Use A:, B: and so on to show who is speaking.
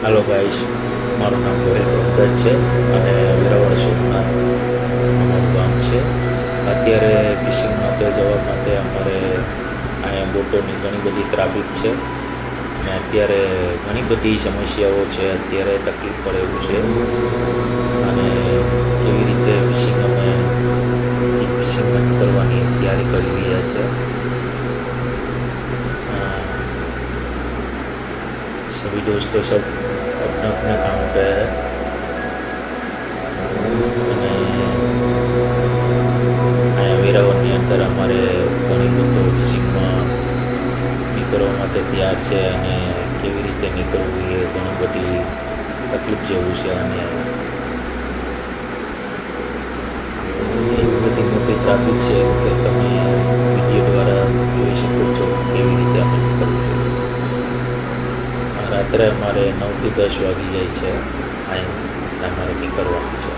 A: હાલો guys, મારું નામ ગોહિલ બ્રહ્મદત્ત છે અને વેરાવળ સોમનાથ અમારું ગામ છે. અત્યારે ફિશિંગ માટે જવા માટે અમારે અહીંયા બોટોની ઘણી બધી ટ્રાફિક છે અને અત્યારે ઘણી બધી સમસ્યાઓ છે. અત્યારે તકલીફ પડે એવું છે અને કેવી રીતે ફિશિંગ અમે ફિશિંગ કરવાની તૈયારી કરી રહ્યા છે. सभी दोस्तों सब अपने अपने काम पे है અને અહીંયા વેરાવળની અંદર અમારે ઘણી બધો ફિશિંગમાં નીકળવા માટે તૈયાર છે અને કેવી રીતે નીકળવું એ ઘણી બધી તકલીફ જેવું છે અને એવી બધી મોટી ટ્રાફિક છે કે તમે વિડીયો દ્વારા જોઈ શકો છો કેવી રીતે અમે નીકળવું. રાત્રે અમારે 9 થી 10 વાગી જાય છે. અહીં અમારે નીકળવાનું છે.